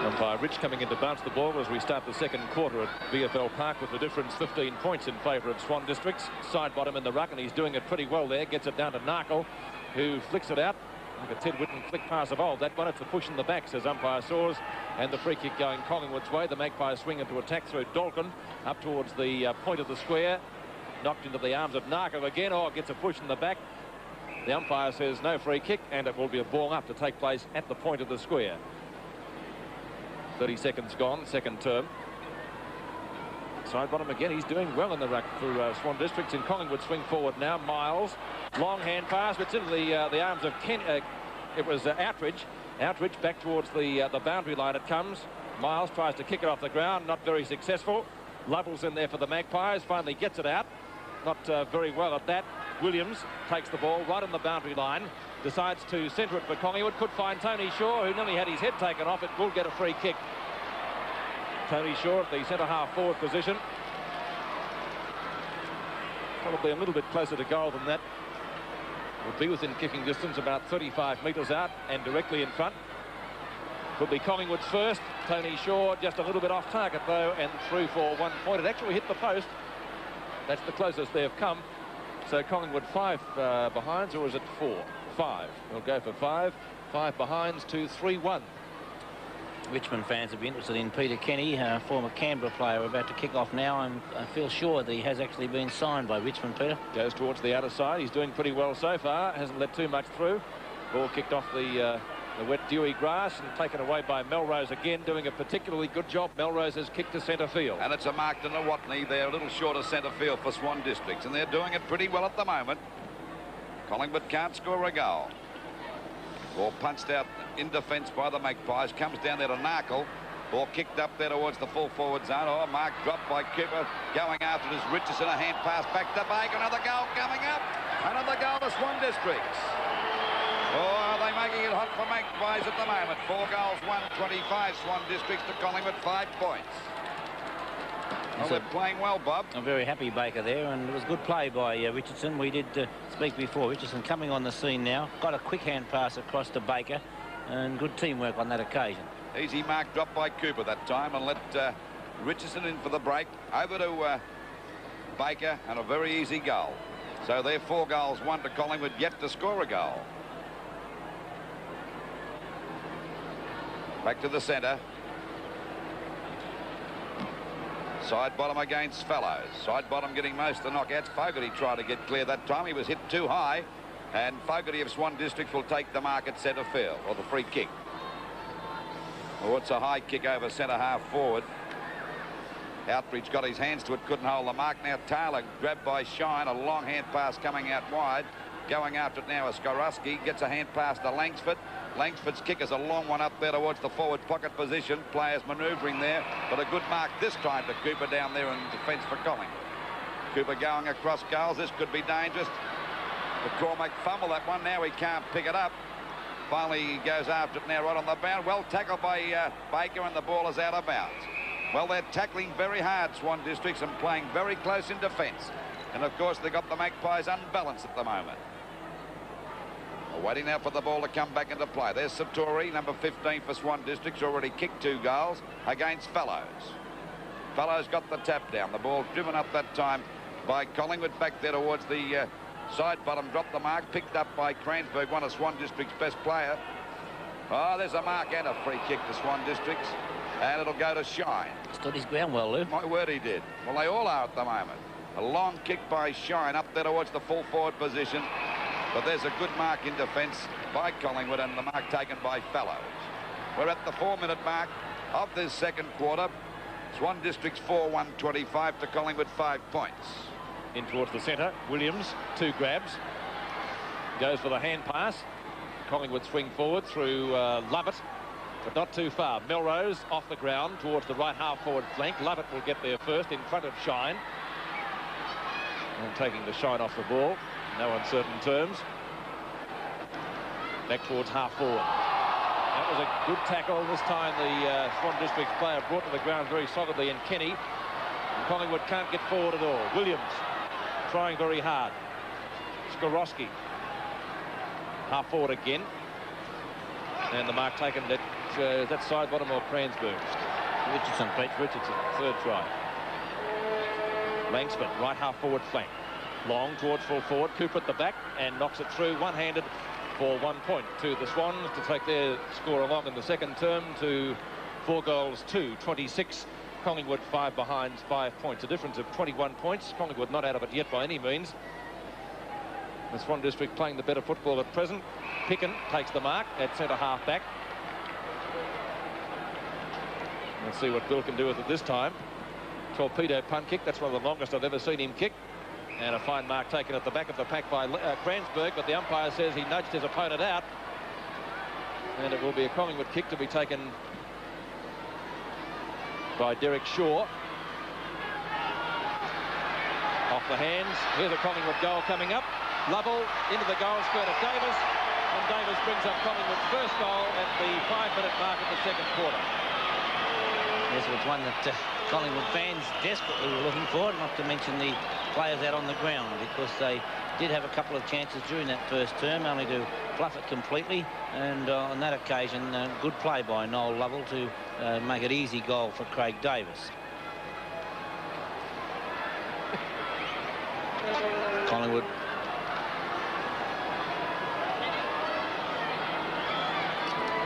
Umpire Rich coming in to bounce the ball as we start the second quarter at VFL Park, with the difference 15 points in favour of Swan Districts. Side bottom in the ruck, and he's doing it pretty well there. Gets it down to Narkle, who flicks it out. Like a Ted Whitten flick pass of old. That one, it's a push in the back, says umpire Saws. And the free kick going Collingwood's way. The Magpies swing into attack through Dalkin up towards the point of the square. Knocked into the arms of Narkle again. Oh, gets a push in the back. The umpire says no free kick, and it will be a ball up to take place at the point of the square. 30 seconds gone, second term. Side bottom again, he's doing well in the ruck for Swan Districts. In Collingwood swing forward now. Miles, long hand pass, but it's into the arms of Ken. It was Outridge. Outridge back towards the boundary line it comes. Miles tries to kick it off the ground, not very successful. Lovell's in there for the Magpies, finally gets it out. Not very well at that. Williams takes the ball right on the boundary line, decides to centre it for Collingwood. Could find Tony Shaw, who nearly had his head taken off. It will get a free kick. Tony Shaw at the centre half forward position. Probably a little bit closer to goal than that. Would be within kicking distance, about 35 metres out and directly in front. Could be Collingwood's first. Tony Shaw just a little bit off target though, and through for 1 point. It actually hit the post. That's the closest they've come. So Collingwood 5 behinds, or is it 4? 5. They'll go for 5. 5 behinds to 3-1. Richmond fans will be interested in Peter Kenny, former Canberra player. We're about to kick off now. I feel sure that he has actually been signed by Richmond, Peter. Goes towards the outer side. He's doing pretty well so far. Hasn't let too much through. Ball kicked off the wet, dewy grass and taken away by Melrose again, doing a particularly good job. Melrose has kicked to centre field. And it's a mark to Watney. They're a little short of centre field for Swan Districts, and they're doing it pretty well at the moment. Collingwood can't score a goal. Ball punched out in defence by the Magpies. Comes down there to Narkle. Ball kicked up there towards the full forward zone. Oh, mark dropped by Cooper. Going after it is Richardson. A hand pass back to Baker. Another goal coming up. Another goal to Swan Districts. Oh, are they making it hot for Magpies at the moment? 4 goals, 125. Swan Districts to Collingwood, 5 points. Well, they're playing well, Bob. I'm very happy Baker there, and it was good play by Richardson. We did speak before. Richardson coming on the scene now. Got a quick hand pass across to Baker, and good teamwork on that occasion. Easy mark dropped by Cooper that time, and let Richardson in for the break. Over to Baker, and a very easy goal. So they're 4 goals, 1 to Collingwood, yet to score a goal. Back to the centre. Side bottom against Fellows. Side bottom getting most of the knockouts. Fogarty tried to get clear that time. He was hit too high. And Fogarty of Swan Districts will take the mark at centre field, or the free kick. Oh, it's a high kick over centre half forward. Outbridge got his hands to it, couldn't hold the mark. Now Taylor grabbed by Shine. A long hand pass coming out wide. Going after it now is Skorowski. Gets a hand pass to Langsford. Langsford's kick is a long one up there towards the forward pocket position. Players manoeuvring there, but a good mark this time to Cooper down there in defence for Collingwood. Cooper going across goals. This could be dangerous. McCormack fumble that one. Now he can't pick it up. Finally he goes after it now right on the bound. Well tackled by Baker, and the ball is out of bounds. Well, they're tackling very hard, Swan Districts, and playing very close in defence. And of course they've got the Magpies unbalanced at the moment. Waiting now for the ball to come back into play. There's Satori, number 15 for Swan Districts, already kicked 2 goals against Fellows. Fellows got the tap down. The ball driven up that time by Collingwood, back there towards the side bottom. Dropped the mark, picked up by Cransburg, one of Swan Districts' best player. Oh, there's a mark and a free kick to Swan Districts. And it'll go to Shine. Stood his ground well, Lou. My word, he did. Well, they all are at the moment. A long kick by Shine up there towards the full forward position. But there's a good mark in defence by Collingwood, and the mark taken by Fellows. We're at the 4-minute mark of this second quarter. Swan Districts 4-1-25 to Collingwood 5 points. In towards the centre. Williams, 2 grabs. Goes for the hand pass. Collingwood swing forward through Lovett, but not too far. Melrose off the ground towards the right half forward flank. Lovett will get there first in front of Shine. And taking the Shine off the ball. No uncertain terms. Back towards half forward. That was a good tackle. This time the Swan Districts player brought to the ground very solidly, and Kenny. And Collingwood can't get forward at all. Williams trying very hard. Skorowski. Half forward again. And the mark taken at that side bottom or Cransburg? Richardson, Pete. Richardson, third try. Langsford, right half forward flank. Long towards full forward. Cooper at the back and knocks it through one-handed for 1 point to the Swans to take their score along in the second term to 4 goals to 26. Collingwood 5 behind, 5 points. A difference of 21 points. Collingwood not out of it yet by any means. The Swan District playing the better football at present. Picken takes the mark at centre half back. Let's see what Bill can do with it this time. Torpedo punt kick. That's one of the longest I've ever seen him kick. And a fine mark taken at the back of the pack by Cransburg, but the umpire says he nudged his opponent out. And it will be a Collingwood kick to be taken by Derek Shaw. Off the hands. Here's a Collingwood goal coming up. Lovell into the goal square to Davis. And Davis brings up Collingwood's first goal at the 5-minute mark of the second quarter. This was one that Collingwood fans desperately were looking for, not to mention the players out on the ground, because they did have a couple of chances during that first term, only to fluff it completely. And on that occasion, good play by Noel Lovell to make it easy goal for Craig Davis. Collingwood.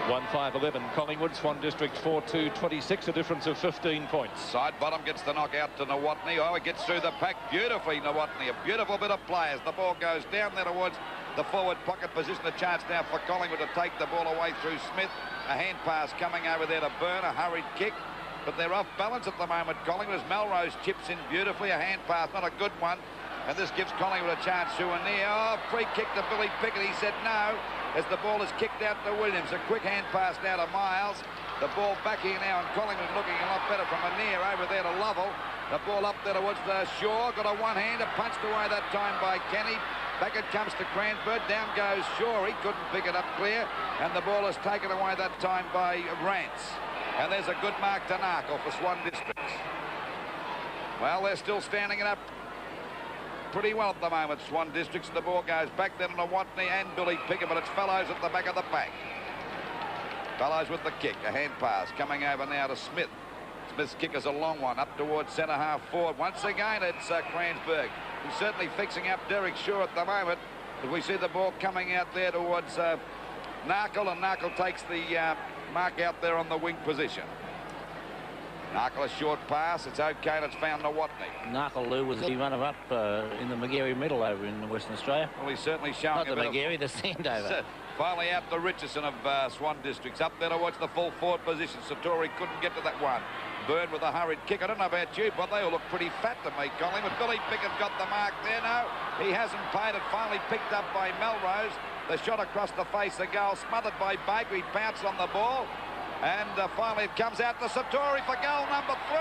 1-5-11 Collingwood, Swan District 4-2-26, a difference of 15 points. Side bottom gets the knock out to Nawatney. Oh, it gets through the pack beautifully, Nawatney. A beautiful bit of play as the ball goes down there towards the forward pocket position. A chance now for Collingwood to take the ball away through Smith. A hand pass coming over there to Byrne, a hurried kick. But they're off balance at the moment, Collingwood, as Melrose chips in beautifully. A hand pass, not a good one. And this gives Collingwood a chance. Souvenir, oh, free kick to Billy Pickett. He said no, as the ball is kicked out to Williams. A quick hand pass now to Miles. The ball back here now, and Collingwood looking a lot better from Anir over there to Lovell. The ball up there towards the Shaw. Got a one-hander, punched away that time by Kenny. Back it comes to Cransburg. Down goes Shaw. He couldn't pick it up clear. And the ball is taken away that time by Rance. And there's a good mark to Narkle for Swan Districts. Well, they're still standing it up pretty well at the moment, Swan Districts. The ball goes back then to Watney and Billy Pickett, but it's Fellows at the back of the pack. Fellows with the kick. A hand pass coming over now to Smith. Smith's kick is a long one up towards centre half forward. Once again, it's Cransburg. He's certainly fixing up Derek Shaw at the moment. But we see the ball coming out there towards Narkle, and Narkle takes the mark out there on the wing position. Narkle, a short pass. It's okay, and it's found to Watney. Narkle, Lou, was the runner-up in the McGarry Medal over in Western Australia. Well, he's certainly showing not the McGarry, the Sandover. Finally out to Richardson of Swan Districts. Up there towards the full forward position. Satori couldn't get to that one. Byrne with a hurried kick. I don't know about you, but they all look pretty fat to me, Colin. But Billy Pickett got the mark there. No, he hasn't paid it. Finally picked up by Melrose. The shot across the face, the goal smothered by Baker. He pounced on the ball. And finally it comes out to Satori for goal number 3.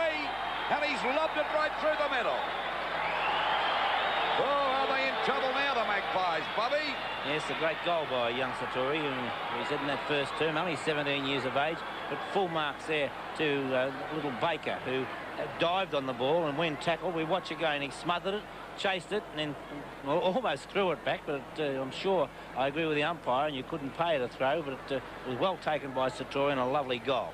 And he's lobbed it right through the middle. Oh, are they in trouble now, the Magpies, Bobby? Yes, a great goal by young Satori, who was in that first term, only 17 years of age, but full marks there to little Baker, who dived on the ball, and when tackled, we watch again, he smothered it, chased it, and then almost threw it back, but I'm sure I agree with the umpire, and you couldn't pay it a throw, but it was well taken by Satori and a lovely goal.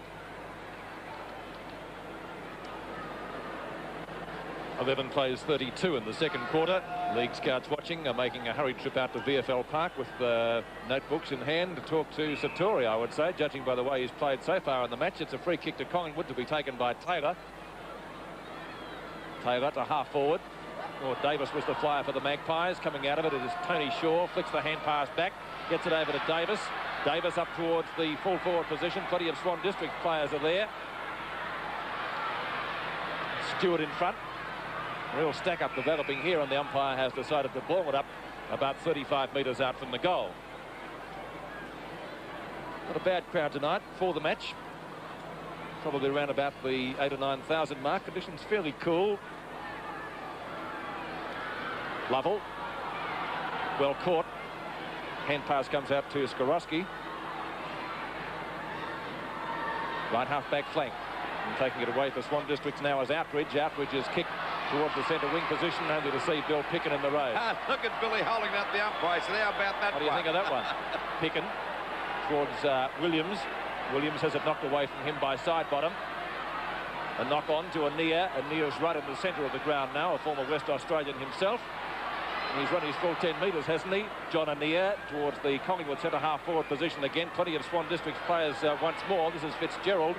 11 plays 32 in the second quarter. League scouts watching are making a hurried trip out to VFL Park with notebooks in hand to talk to Satori, I would say, judging by the way he's played so far in the match. It's a free kick to Collingwood to be taken by Taylor. Taylor to half forward. Or Davis was the flyer for the Magpies. Coming out of it is Tony Shaw. Flicks the hand pass back. Gets it over to Davis. Davis up towards the full forward position. Plenty of Swan District players are there. Stewart in front. Real stack-up developing here, and the umpire has decided to ball it up about 35 metres out from the goal. Not a bad crowd tonight for the match. Probably around about the 8,000 or 9,000 mark. Conditions fairly cool. Lovell. Well caught. Hand pass comes out to Skorowski. Right half-back flank. And taking it away for Swan Districts now is Outridge. Outridge is kicked towards the centre wing position, only to see Bill Picken in the road. Look at Billy holding out the umpire. So how about that one? What do you think of that one? Picken towards Williams. Williams has it knocked away from him by side bottom. A knock on to Anea. Anea's right in the centre of the ground now, a former West Australian himself. And he's run his full 10 metres, hasn't he? John Anea towards the Collingwood centre half forward position again. Plenty of Swan Districts players once more. This is Fitzgerald.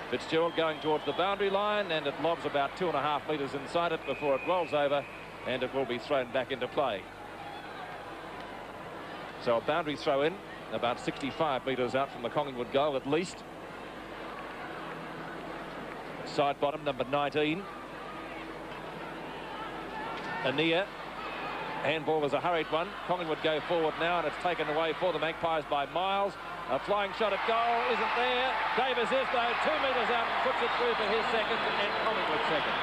Fitzgerald going towards the boundary line, and it lobs about 2.5 metres inside it before it rolls over, and it will be thrown back into play. So a boundary throw in, about 65 metres out from the Collingwood goal at least. Side bottom, number 19. Anea. Handball was a hurried one. Collingwood go forward now, and it's taken away for the Magpies by Miles. A flying shot at goal isn't there. Davis is, though, 2 metres out and puts it through for his second, and Collingwood second.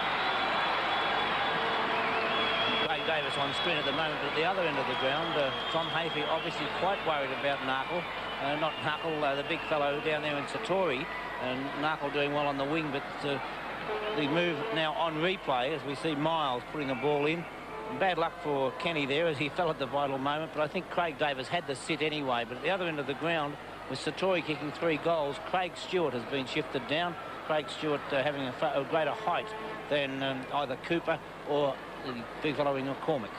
Craig Davis on screen at the moment, but at the other end of the ground, Tom Hafey obviously quite worried about Narkle. Not Narkle, the big fellow down there in Satori, and Narkle doing well on the wing, but the move now on replay as we see Miles putting the ball in. Bad luck for Kenny there as he fell at the vital moment, but I think Craig Davis had the sit anyway. But at the other end of the ground, with Satori kicking 3 goals, Craig Stewart has been shifted down. Craig Stewart having a greater height than either Cooper or the big fellow in McCormick.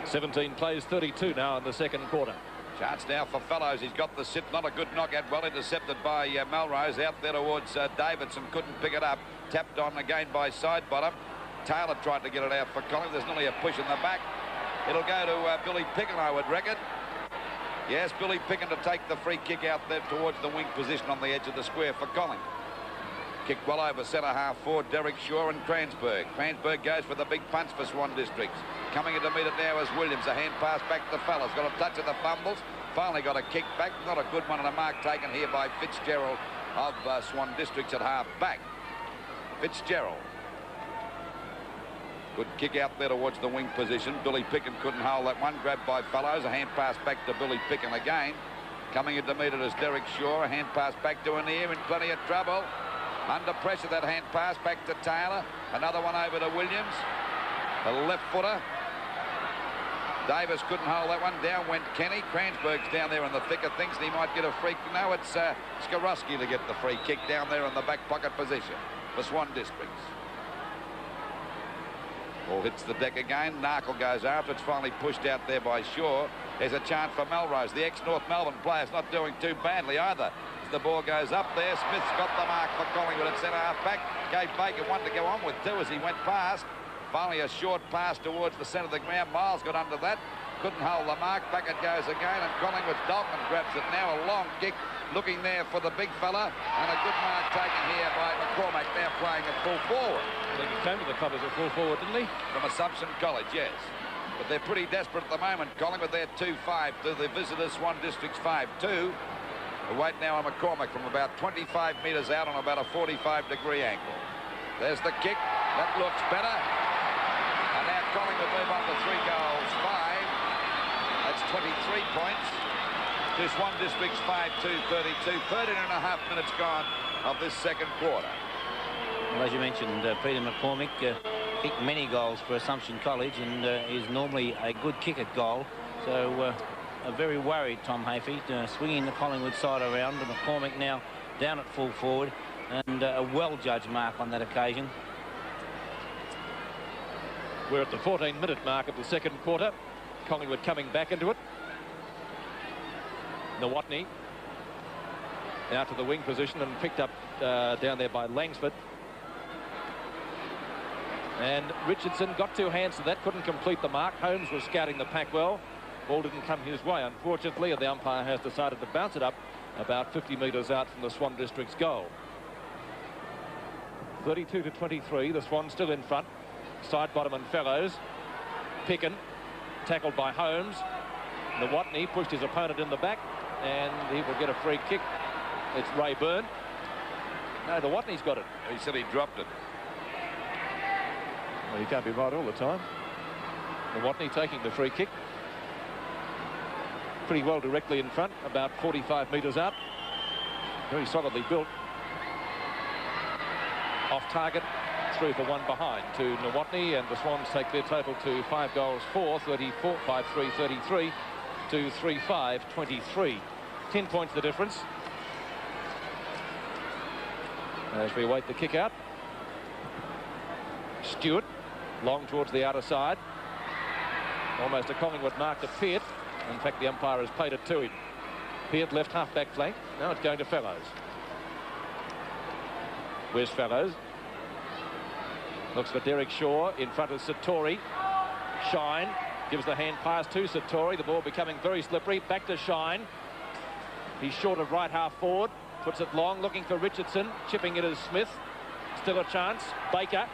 17 plays 32 now in the second quarter. Chance now for Fellows. He's got the sit. Not a good knockout. Well intercepted by Melrose. Out there towards Davidson. Couldn't pick it up. Tapped on again by side bottom. Taylor tried to get it out for Collingwood. There's nearly a push in the back. It'll go to Billy Picken, I would reckon. Yes, Billy Picken to take the free kick out there towards the wing position on the edge of the square for Collingwood. Kick well over centre half forward, Derek Shaw and Kransberg. Kransberg goes for the big punch for Swan Districts. Coming in to meet it now is Williams. A hand pass back to Fellas. Got a touch of the fumbles. Finally got a kick back. Not a good one, and a mark taken here by Fitzgerald of Swan Districts at half back. Fitzgerald. Good kick out there towards the wing position. Billy Picken couldn't hold that one. Grabbed by Fellows. A hand pass back to Billy Picken again. Coming in to meet it is Derek Shaw. A hand pass back to Anea in plenty of trouble. Under pressure, that hand pass back to Taylor. Another one over to Williams. The left footer. Davis couldn't hold that one. Down went Kenny. Kransberg's down there in the thick of things, and he might get a free. No, it's Skaruski to get the free kick down there in the back pocket position for Swan Districts. Ball hits the deck again. Narkle goes after. It's finally pushed out there by Shaw. There's a chance for Melrose. The ex-North Melbourne player's not doing too badly either. As the ball goes up there, Smith's got the mark for Collingwood at centre half back. Gave Baker one to go on with too as he went past. Finally a short pass towards the centre of the ground. Miles got under that. Couldn't hold the mark. Back it goes again, and Collingwood Dalton grabs it now. A long kick looking there for the big fella, and a good mark taken here by McCormack, now playing at full forward. I think he came to the club as a full forward, didn't he? From Assumption College, yes. But they're pretty desperate at the moment. Collingwood, they're 2-5 to the visitors. Swan Districts 5-2. The weight now on McCormack from about 25 metres out on about a 45-degree angle. There's the kick. That looks better. And now Collingwood move on to 3 goals, 5. That's 23 points. To Swan Districts 5-2, 32. 13.5 minutes gone of this second quarter. Well, as you mentioned, Peter McCormick kicked many goals for Assumption College and is normally a good kick at goal. So a very worried Tom Hafey, swinging the Collingwood side around. And McCormick now down at full forward, and a well-judged mark on that occasion. We're at the 14-minute mark of the second quarter. Collingwood coming back into it. Nawatney out to the wing position and picked up down there by Langsford. And Richardson got 2 hands to that, couldn't complete the mark. Holmes was scouting the pack well. Ball didn't come his way, unfortunately, and the umpire has decided to bounce it up about 50 metres out from the Swan District's goal. 32-23, the Swans still in front. Side bottom and Fellows. Picken tackled by Holmes. Nawatney pushed his opponent in the back, and he will get a free kick. It's Ray Byrne. No, Nawatney's got it. He said he dropped it. Well, you can't be right all the time. Nawatney taking the free kick. Pretty well directly in front, about 45 metres out. Very solidly built. Off target through for one behind to Nowotny, and the Swans take their total to 5 goals 4, 34, 5-3, 33 to 3-5, 23. 10 points the difference. As we await the kick out. Stewart, long towards the outer side. Almost a Collingwood mark to Peart. In fact, the umpire has played it to him. Peart left half-back flank. Now it's going to Fellows. Where's Fellows? Looks for Derek Shaw in front of Satori. Shine gives the hand pass to Satori. The ball becoming very slippery. Back to Shine. He's short of right half forward. Puts it long, looking for Richardson. Chipping it as Smith. Still a chance. Baker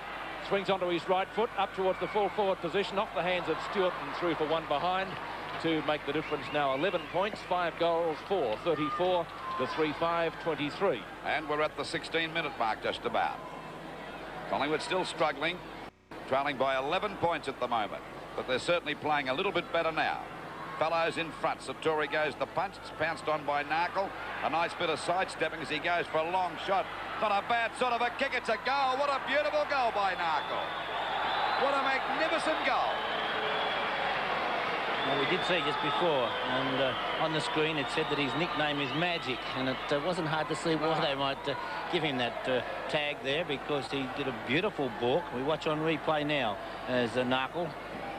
swings onto his right foot, up towards the full forward position, off the hands of Stewart and through for one behind to make the difference now 11 points. 5 goals, 4, 34 to 3-5, 23. And we're at the 16-minute mark just about. Collingwood still struggling, trailing by 11 points at the moment, but they're certainly playing a little bit better now. Fellows in front. Satori goes the punch. It's pounced on by Narkle. A nice bit of sidestepping as he goes for a long shot. Not a bad sort of a kick. It's a goal. What a beautiful goal by Narkle. What a magnificent goal. Well, we did see just before, and on the screen it said that his nickname is Magic, and it wasn't hard to see why they might give him that tag there, because he did a beautiful balk. We watch on replay now as Narkle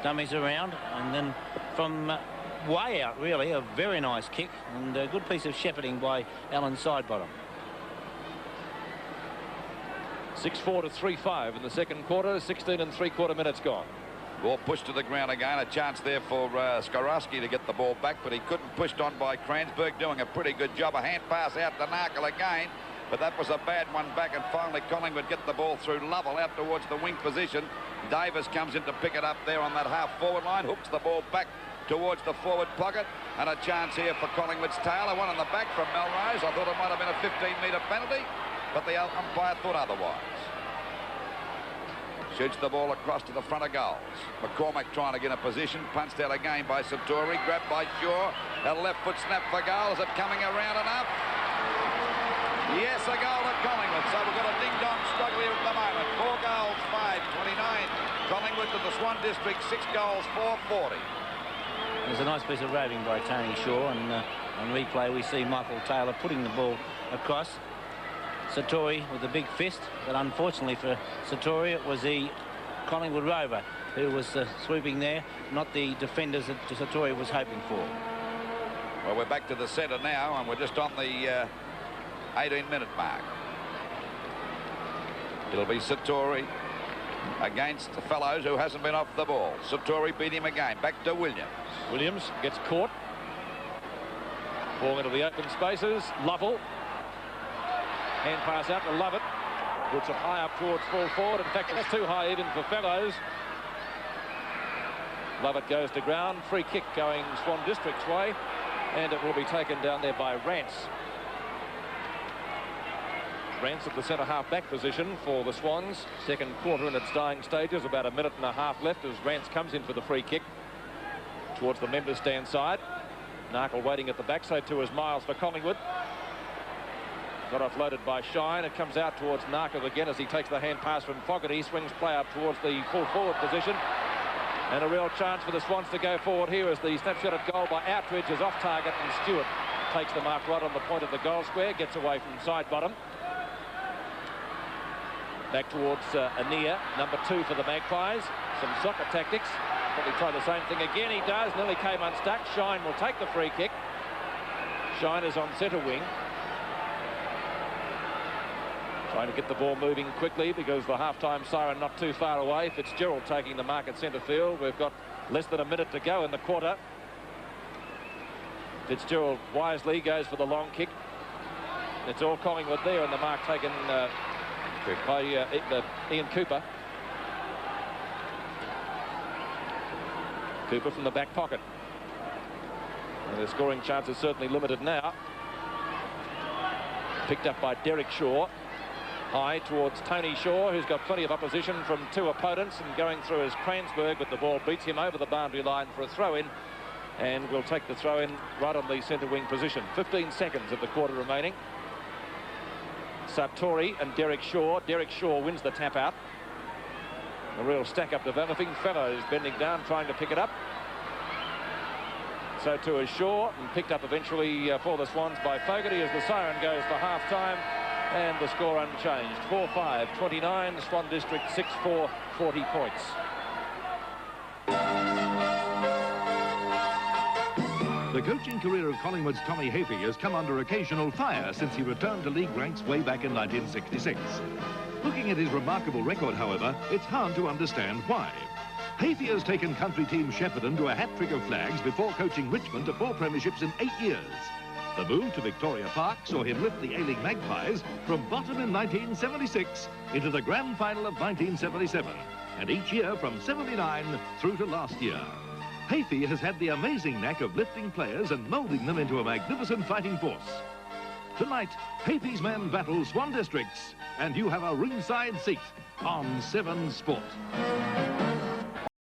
dummies around, and then from way out, really, a very nice kick and a good piece of shepherding by Alan Sidebottom. 6-4 to 3-5 in the second quarter. 16 3/4 minutes gone. Ball pushed to the ground again. A chance there for Skorowski to get the ball back, but he couldn't. Pushed on by Kransberg, doing a pretty good job. A hand pass out to Narkle again, but that was a bad one back, and finally Collingwood get the ball through Lovell out towards the wing position. Davis comes in to pick it up there on that half-forward line, hooks the ball back towards the forward pocket, and a chance here for Collingwood's Taylor. One on the back from Melrose. I thought it might have been a 15-metre penalty, but the umpire thought otherwise. Shoots the ball across to the front of goals. McCormack trying to get a position. Punched out again by Satori. Grabbed by Shaw. A left foot snap for goal. Is it coming around enough? Yes, a goal at Collingwood. So we've got a ding-dong struggle here at the moment. 4 goals, 5-29. Collingwood to the Swan District. 6 goals, 4-40. There's a nice piece of roving by Tony Shaw, and on replay we see Michael Taylor putting the ball across. Satori with a big fist, but unfortunately for Satori it was the Collingwood rover who was swooping there, not the defenders that Satori was hoping for. Well, we're back to the centre now, and we're just on the 18-minute mark. It'll be Satori against the Fellows, who hasn't been off the ball. Satori beat him again. Back to Williams. Williams gets caught. Ball into the open spaces. Lovell. Hand pass out to Lovett. Puts it high up towards full forward. In fact, it's too high even for Fellows. Lovett goes to ground. Free kick going Swan District's way. And it will be taken down there by Rance. Rance at the centre half-back position for the Swans. Second quarter in its dying stages. About a minute and a half left as Rance comes in for the free kick towards the members' stand side. Narkle waiting at the back, so too is Miles for Collingwood. Got offloaded by Shine. It comes out towards Narkle again as he takes the hand pass from Fogarty. Swings play up towards the full forward position. And a real chance for the Swans to go forward here as the snapshot at goal by Outridge is off target, and Stewart takes the mark right on the point of the goal square. Gets away from Sidebottom. Back towards Anea, number 2 for the Magpies. Some soccer tactics. Probably try the same thing again. He does. Nearly came unstuck. Shine will take the free kick. Shine is on centre wing. Trying to get the ball moving quickly because the half-time siren not too far away. Fitzgerald taking the mark at centre field. We've got less than a minute to go in the quarter. Fitzgerald wisely goes for the long kick. It's all Collingwood there, and the mark taken by Ian Cooper. Cooper from the back pocket. And the scoring chance is certainly limited now. Picked up by Derek Shaw. High towards Tony Shaw, who's got plenty of opposition from 2 opponents, and going through is Kransberg, but the ball beats him over the boundary line for a throw-in, and will take the throw-in right on the centre wing position. 15 seconds of the quarter remaining. Satori and Derek Shaw. Derek Shaw wins the tap out. A real stack-up developing. Fellows bending down, trying to pick it up. So to ashore, and picked up eventually for the Swans by Fogarty as the siren goes for half-time. And the score unchanged. 4-5, 29. Swan District 6-4, 40 points. The coaching career of Collingwood's Tommy Hafey has come under occasional fire since he returned to league ranks way back in 1966. Looking at his remarkable record, however, it's hard to understand why. Hafey has taken country team Shepparton to a hat-trick of flags before coaching Richmond to 4 premierships in 8 years. The move to Victoria Park saw him lift the A-League Magpies from bottom in 1976 into the grand final of 1977, and each year from 79 through to last year. Hafey has had the amazing knack of lifting players and moulding them into a magnificent fighting force. Tonight, Hafey's men battle Swan Districts, and you have a ringside seat on 7 Sport.